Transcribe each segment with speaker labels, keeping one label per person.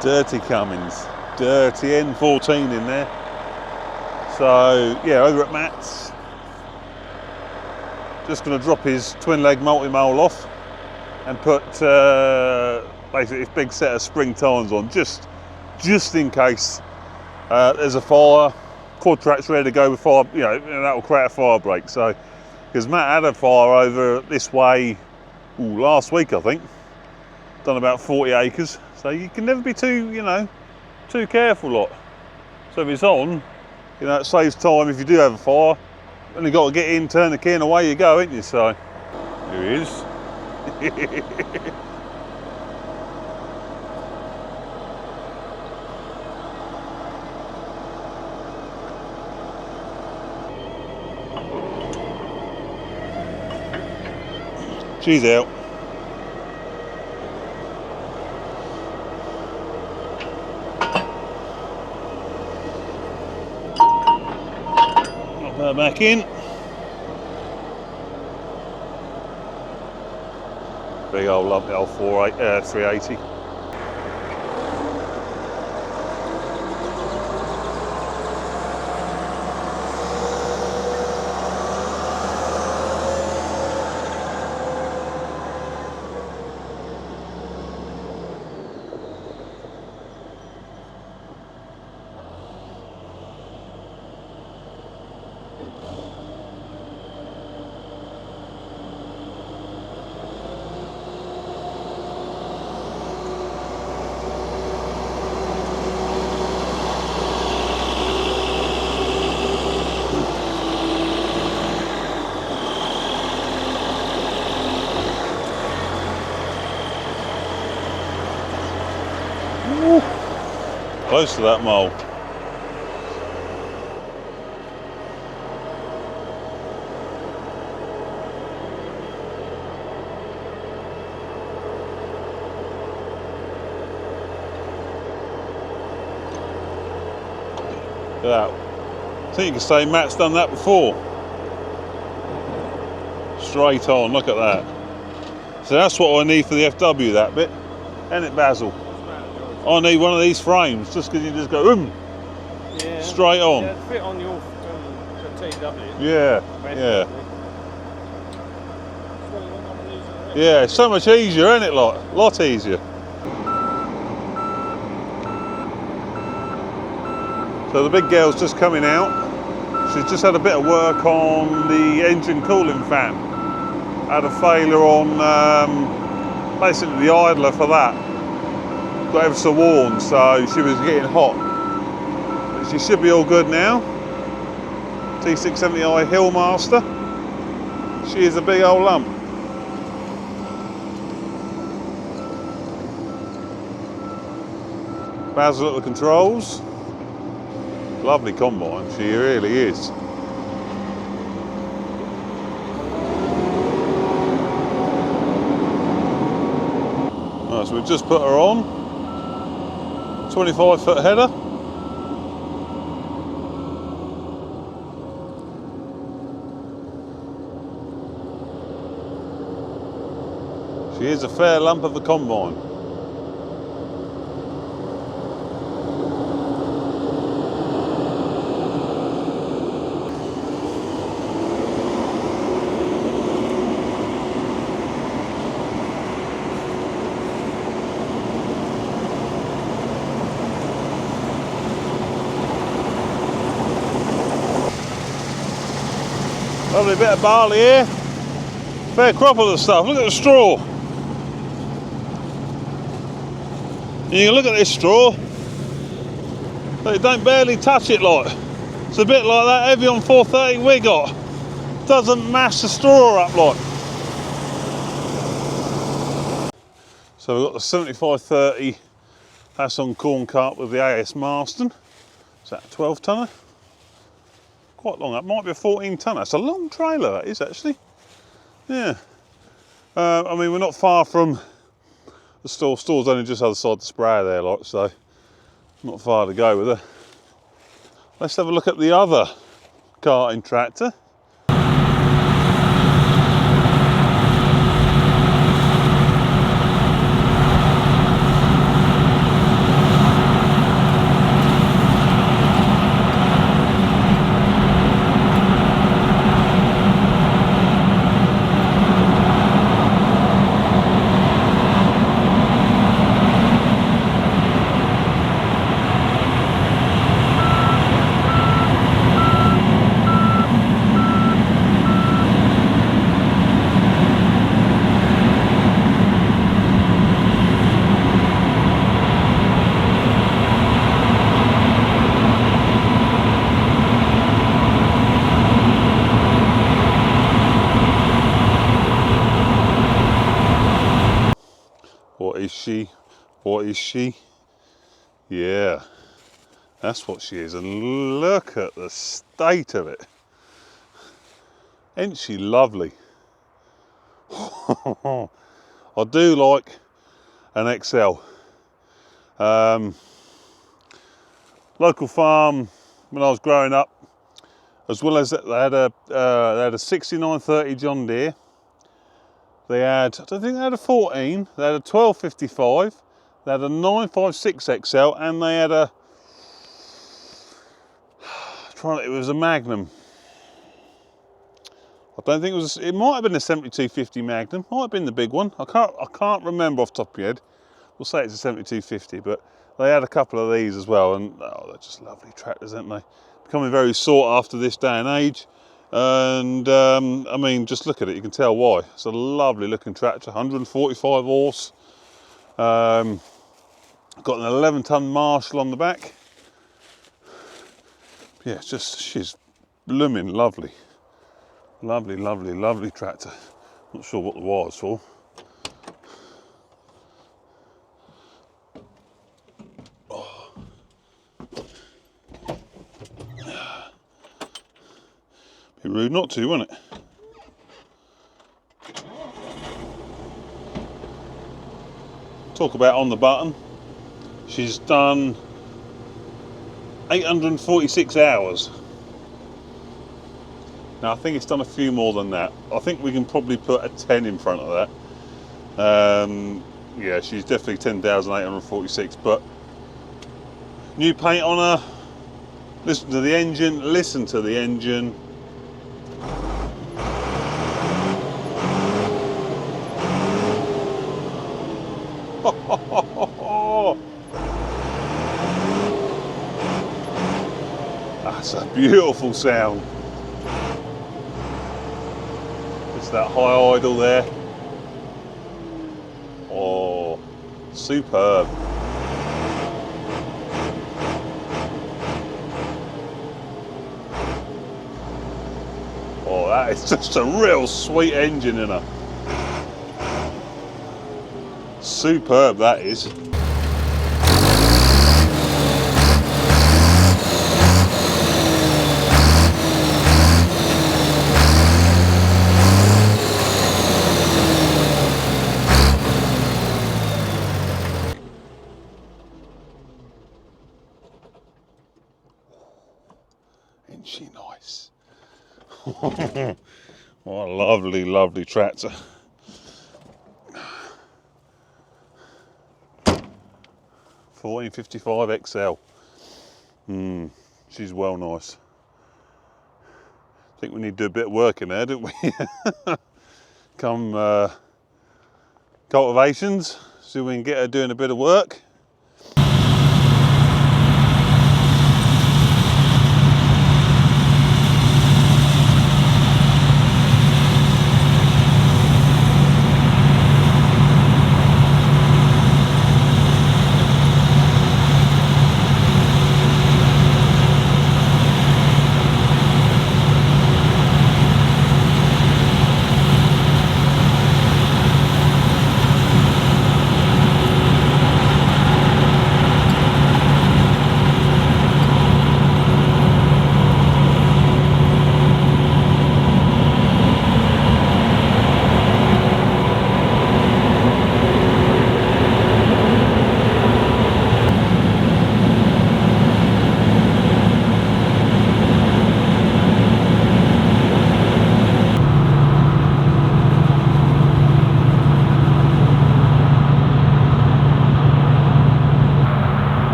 Speaker 1: Dirty Cummins, dirty N14 in there. So yeah, over at Matt's, just going to drop his twin leg multi-mole off and put basically this big set of spring tines on, just in case there's a fire. Quad track's ready to go with fire, you know, that will create a fire break. So, because Matt had a fire over this way last week, I think, done about 40 acres. So you can never be too, you know, too careful, lot. So if it's on, you know, it saves time if you do have a fire. Only got to get in, turn the key, and away you go, ain't you? So here he is. She's out. Put her back in. Big old lump, the old 380. Close to that mole. Look at that. I think you can say Matt's done that before. Straight on, look at that. So that's what I need for the FW, that bit. Isn't it, Basil? I need one of these frames, just because you just go,
Speaker 2: yeah,
Speaker 1: straight on.
Speaker 2: Yeah, fit on your TW.
Speaker 1: Yeah, yeah. Yeah, it's so much easier, isn't it, lot easier. So the big girl's just coming out. She's just had a bit of work on the engine cooling fan. Had a failure on basically the idler for that. Got ever so warm, so she was getting hot. But she should be all good now. T670i Hillmaster. She is a big old lump. Basil at the controls. Lovely combine, she really is. Right, so we've just put her on. 25-foot header. She is a fair lump of the combine. Lovely bit of barley here. Fair crop of the stuff. Look at the straw. You can look at this straw. It don't barely touch it, like. It's a bit like that Evian 430 we got. Doesn't mash the straw up, like. So we've got the 7530 Hasson corn cart with the AS Marston. Is that a 12 tonner? Quite long, that might be a 14 tonner. It's a long trailer, that is actually. Yeah. I mean, we're not far from the store. Store's only just other side the sprayer there, like, so not far to go with her. Let's have a look at the other karting tractor. What is she? What is she? Yeah, that's what she is. And look at the state of it. Ain't she lovely? I do like an XL. Local farm when I was growing up, as well as that, they had a 6930 John Deere. They had, I don't think they had a 14, they had a 1255, they had a 956 XL, and they had a, it was a Magnum. I don't think it was, it might have been a 7250 Magnum, might have been the big one. I can't remember off the top of my head. We'll say it's a 7250, but they had a couple of these as well, and oh, they're just lovely tractors, aren't they? Becoming very sought after this day and age. And I mean, just look at it, you can tell why. It's a lovely looking tractor, 145 horse. Got an 11-ton Marshall on the back. Yeah, it's just, she's blooming lovely. Lovely, lovely, lovely tractor. Not sure what the wire's for. Be rude not to, wouldn't it? Talk about on the button. She's done 846 hours. Now I think it's done a few more than that. I think we can probably put a 10 in front of that. Yeah, she's definitely 10,846, but new paint on her. Listen to the engine, listen to the engine. That's a beautiful sound. It's that high idle there. Oh, superb. Oh, that is just a real sweet engine in her. Superb, that is. Isn't she nice? What a lovely, lovely tractor. $1455 XL. She's well nice. I think we need to do a bit of work in there, don't we? Come cultivations, see if we can get her doing a bit of work.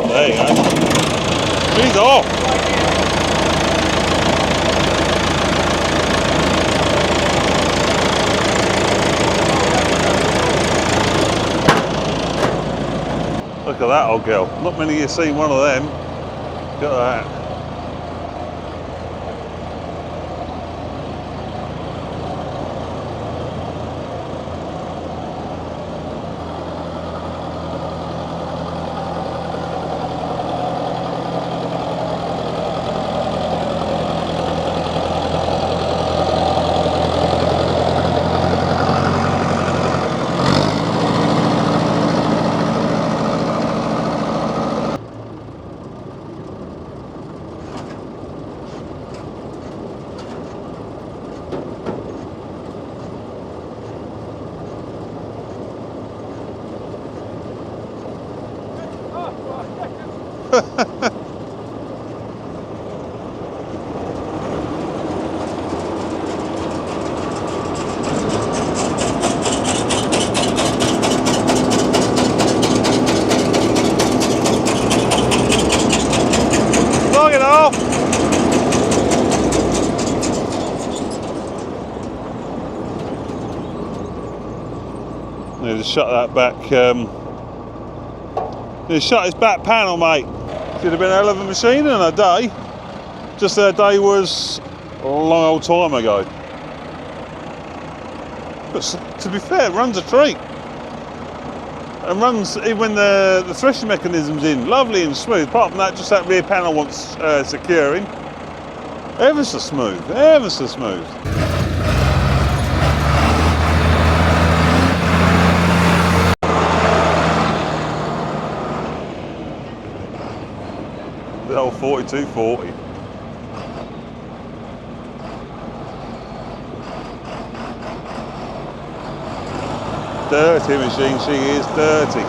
Speaker 1: There you go. She's off. Look at that old girl. Not many of you seen one of them. Look at that. Need to shut that back. Need to shut his back panel, mate. Should have been a hell of a machine in a day. Just that day was a long old time ago. But to be fair, it runs a treat. And runs even when the threshing mechanism's in, lovely and smooth. Apart from that, just that rear panel wants securing. Ever so smooth, ever so smooth. The old 4240. Dirty machine, she is dirty.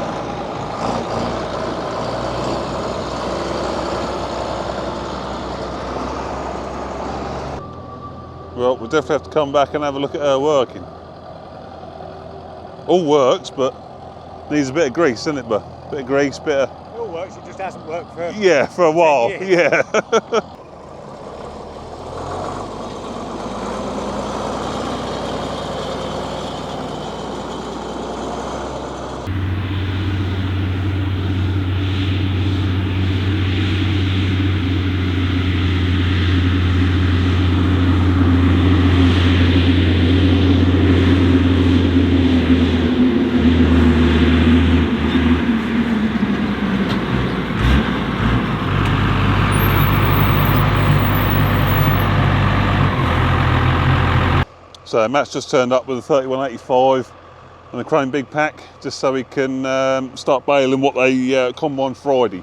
Speaker 1: Well, we'll definitely have to come back and have a look at her working. All works, but needs a bit of grease, doesn't it, bud? Bit of grease, bit of...
Speaker 2: It all works, it just hasn't worked for...
Speaker 1: Yeah, for a while, yeah. So Matt's just turned up with a 3185 and a Krone big pack, just so he can start baling what they combine Friday.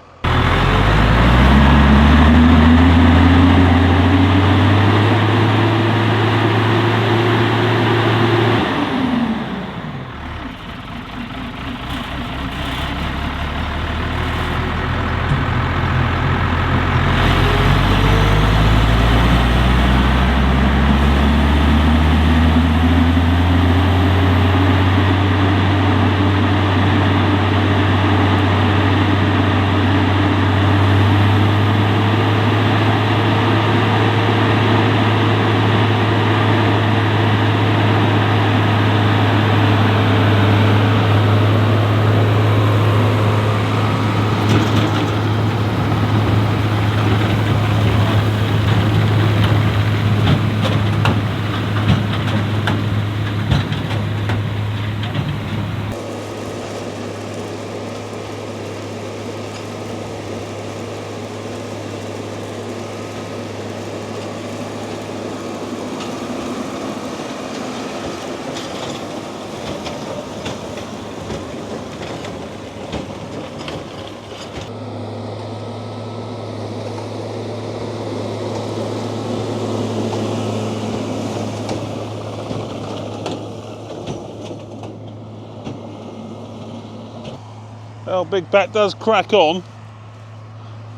Speaker 1: Well, big pack does crack on,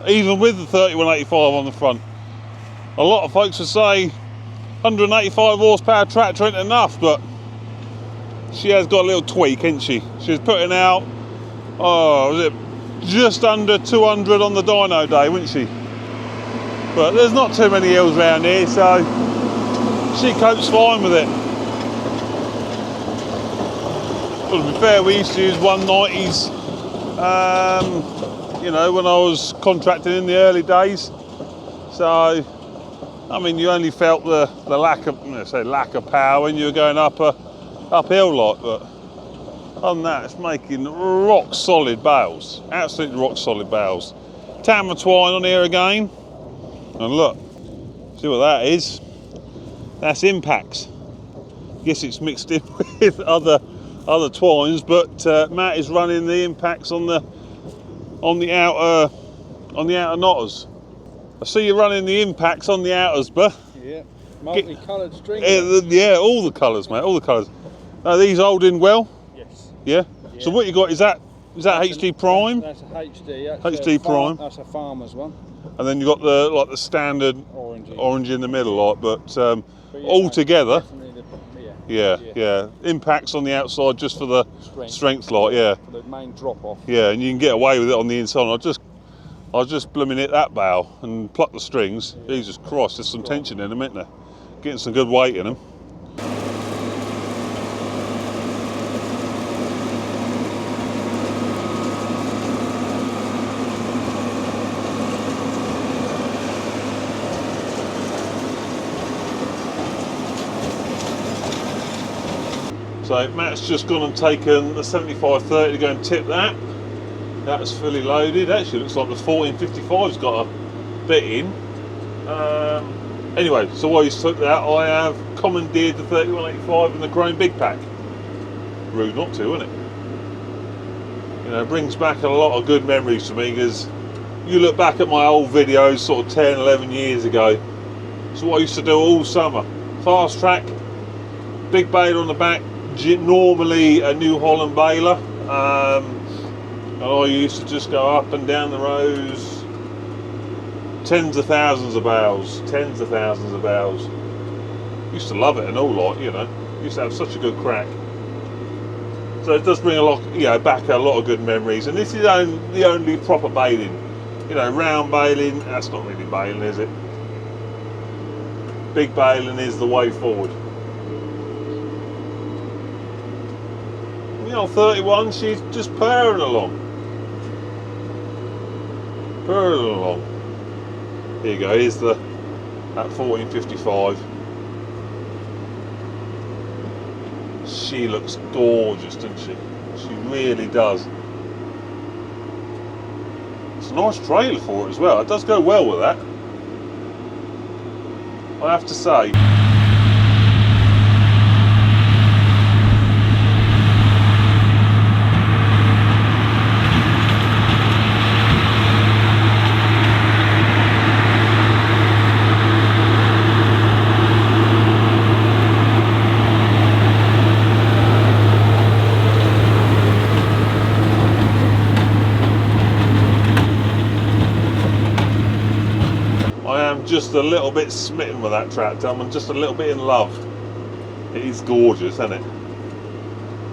Speaker 1: even with the 3185 on the front. A lot of folks would say 185 horsepower tractor ain't enough, but she has got a little tweak, ain't she? She's putting out, oh, was it just under 200 on the dyno day, wasn't she? But there's not too many hills around here, so she copes fine with it. Well, to be fair, we used to use 190s, you know, when I was contracting in the early days. So, I mean, you only felt the lack of, let's say, lack of power when you were going uphill like, but other than that, it's making rock solid bales, absolutely rock solid bales. Tamma twine on here again, and look, see what that is? That's impacts. Guess it's mixed in with other twines, but Matt is running the impacts on the outer knotters. I see you running the impacts on the outers, but
Speaker 2: yeah, multi-coloured string.
Speaker 1: Yeah, all the colours, mate, all the colours. Are these holding well?
Speaker 2: Yes.
Speaker 1: Yeah.
Speaker 2: Yeah.
Speaker 1: So what you got is that HD Prime?
Speaker 2: That's a HD.
Speaker 1: That's HD Prime.
Speaker 2: That's a farmer's one.
Speaker 1: And then you got the standard orange in the middle, like, but
Speaker 2: yeah,
Speaker 1: all together.
Speaker 2: Yeah.
Speaker 1: Impacts on the outside just for the strength light, yeah.
Speaker 2: For the main drop off.
Speaker 1: Yeah, and you can get away with it on the inside. I'll just blooming hit that bow and pluck the strings. Yeah. Jesus Christ, there's some tension in them, isn't there? Getting some good weight in them. So Matt's just gone and taken the 7530 to go and tip that. That's fully loaded. Actually looks like the 1455's got a bit in. Anyway, so while he's took that, I have commandeered the 3185 and the Krone big pack. Rude not to, isn't it? You know, it brings back a lot of good memories for me, because you look back at my old videos sort of 10, 11 years ago. So what I used to do all summer, fast track, big baler on the back, normally a New Holland baler, and I used to just go up and down the rows, tens of thousands of bales, used to love it and all, like, you know, used to have such a good crack. So it does bring a lot, you know, back a lot of good memories. And this is the only proper baling, you know, round baling, that's not really baling, is it? Big baling is the way forward. You know, 31, she's just purring along. Here you go, here's that 1455. She looks gorgeous, doesn't she? She really does. It's a nice trailer for it as well. It does go well with that, I have to say. Just a little bit smitten with that tractor. I'm just a little bit in love. It is gorgeous, isn't it?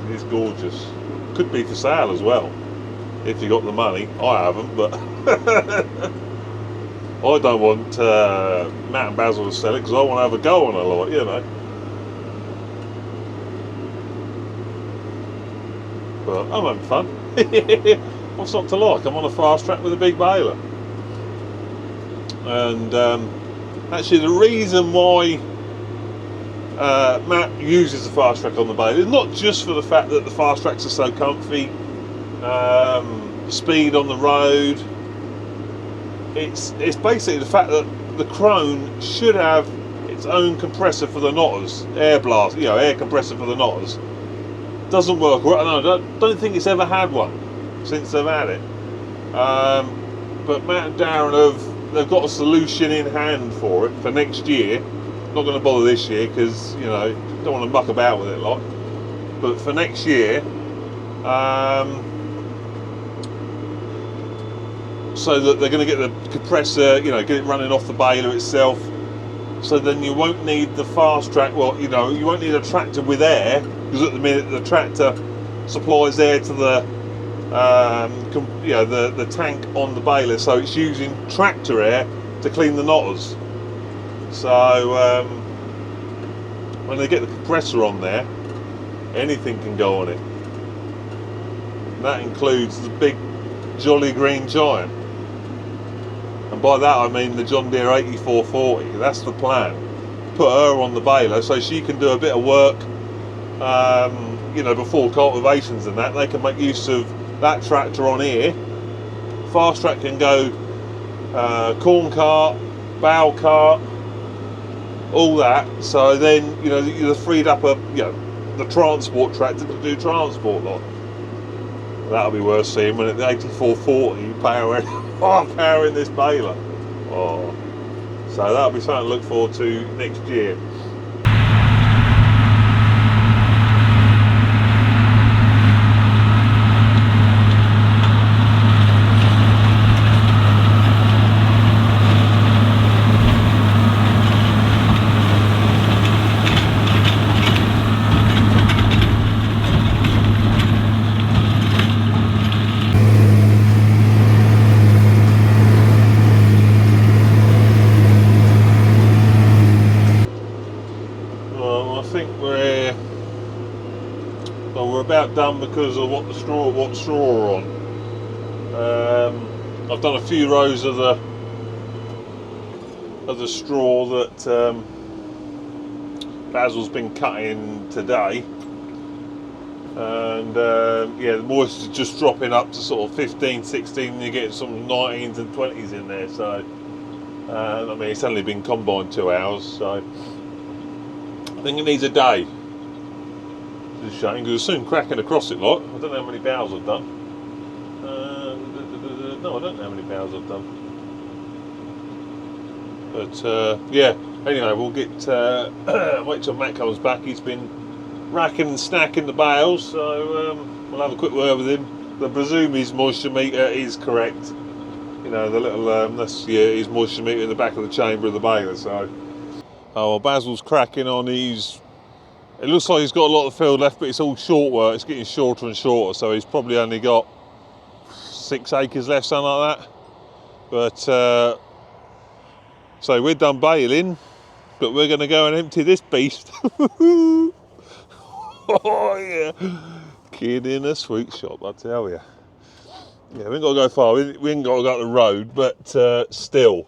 Speaker 1: It is gorgeous. Could be for sale as well, if you got the money. I haven't, but I don't want Matt and Basil to sell it, because I want to have a go on a lot, you know. But I'm having fun. What's not to like? I'm on a fast track with a big baler. And actually the reason why Matt uses the fast track on the baler is not just for the fact that the fast tracks are so comfy, speed on the road. It's basically the fact that the Krone should have its own compressor for the knotters, air blast, you know, air compressor for the knotters. Doesn't work right. No, I don't think it's ever had one since they've had it. But Matt and Darren they've got a solution in hand for it for next year. Not going to bother this year, because, you know, don't want to muck about with it a lot. But for next year, so that they're going to get the compressor, you know, get it running off the baler itself. So then you won't need the fast track. Well, you know, you won't need a tractor with air, because at the minute the tractor supplies air to the you know, the tank on the baler, so it's using tractor air to clean the knotters. So when they get the compressor on there, anything can go on it. And that includes the big jolly green giant, and by that I mean the John Deere 8440. That's the plan. Put her on the baler so she can do a bit of work, you know, before cultivations and that. They can make use of that tractor on here. Fast track can go corn cart, bale cart, all that. So then, you know, you've freed up the transport tractor to do transport lot. That'll be worth seeing when at the 8440 powering this baler. Oh, so that'll be something to look forward to next year. About done because of what straw are on. I've done a few rows of the straw that Basil's been cutting today, and yeah, the moisture's just dropping up to sort of 15, 16, and you're getting some 19s and 20s in there. So I mean, it's only been combined 2 hours, so I think it needs a day. It's a shame because it's soon cracking across it. Like, I don't know how many bales I've done. No, I don't know how many bales I've done. But yeah, anyway, we'll get wait till Matt comes back. He's been racking and stacking the bales, so we'll have a quick word with him. I presume his moisture meter is correct. You know, the little that's his moisture meter in the back of the chamber of the baler. So, oh, well, Basil's cracking on. It looks like he's got a lot of field left, but it's all short work. It's getting shorter and shorter, so he's probably only got 6 acres left, something like that. But so we're done baling, but we're going to go and empty this beast. Oh yeah, kid in a sweet shop, I tell you. Yeah, we ain't got to go far. We ain't got to go up the road, but still.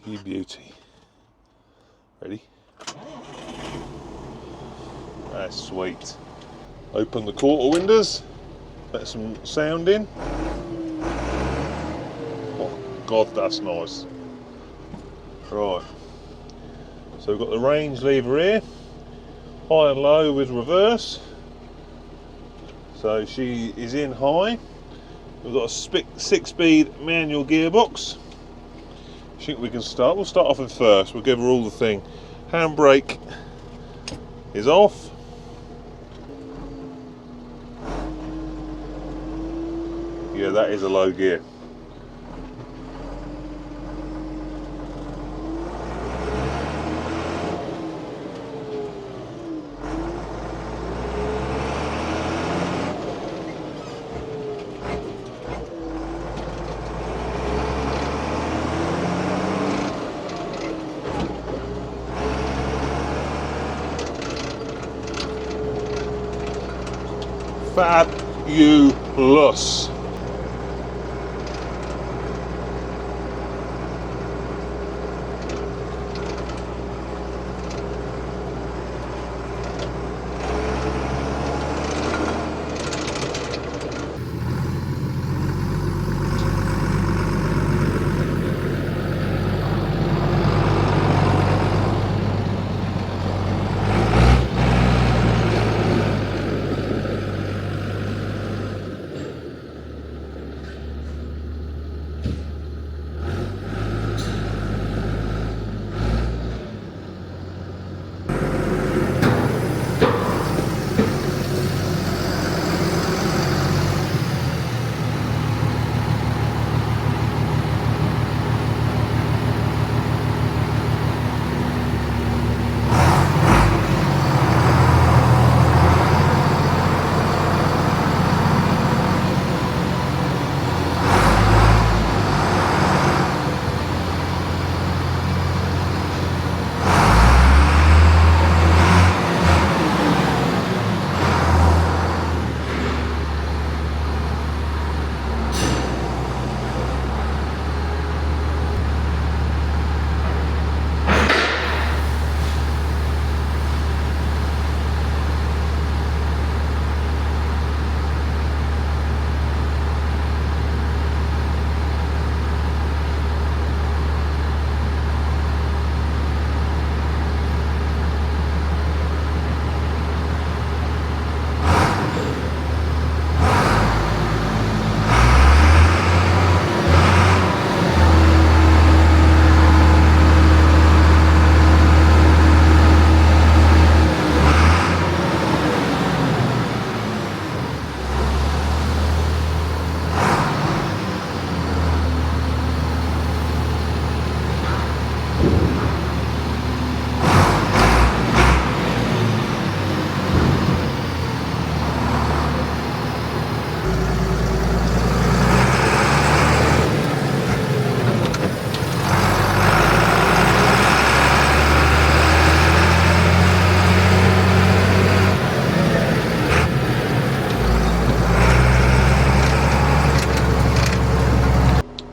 Speaker 1: You beauty. Ready? That's sweet. Open the quarter windows. Let some sound in. Oh God, that's nice. Right. So we've got the range lever here. High and low with reverse. So she is in high. We've got a 6-speed manual gearbox. I think we can start. We'll start off in first. We'll give her all the thing. Handbrake is off. Yeah, that is a low gear. Fabulous.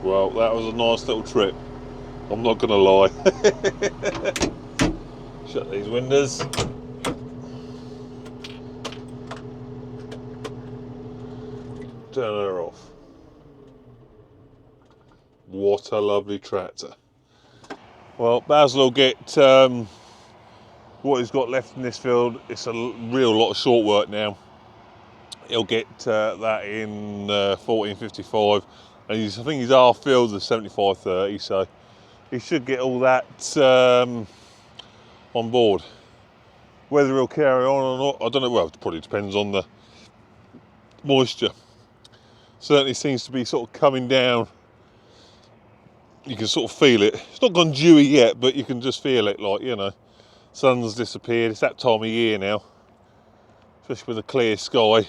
Speaker 1: Well, that was a nice little trip. I'm not gonna lie. Shut these windows. Turn her off. What a lovely tractor. Well, Basil will get what he's got left in this field. It's a real lot of short work now. He'll get that in 1455, and I think his half fields are 75/30, so he should get all that on board. Whether he'll carry on or not, I don't know. Well, it probably depends on the moisture. Certainly seems to be sort of coming down. You can sort of feel it. It's not gone dewy yet, but you can just feel it, like, you know, sun's disappeared. It's that time of year now, especially with a clear sky.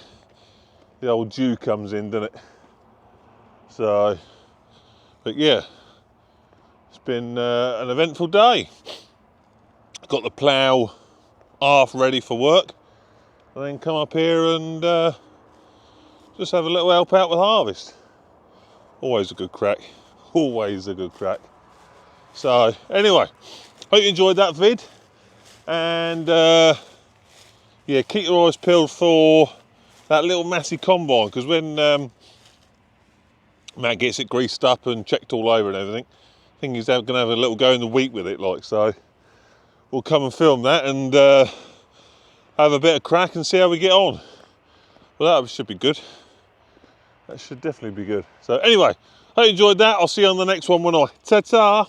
Speaker 1: The old dew comes in, doesn't it? So, but yeah, it's been an eventful day. Got the plough half ready for work, and then come up here and just have a little help out with harvest. Always a good crack. Always a good crack. So anyway, hope you enjoyed that vid, and yeah, keep your eyes peeled for that little Massey combine, because when Matt gets it greased up and checked all over and everything, I think he's going to have a little go in the week with it, like, so we'll come and film that and have a bit of crack and see how we get on. Well, that should be good. That should definitely be good. So anyway, hope you enjoyed that. I'll see you on the next one when I ta-ta.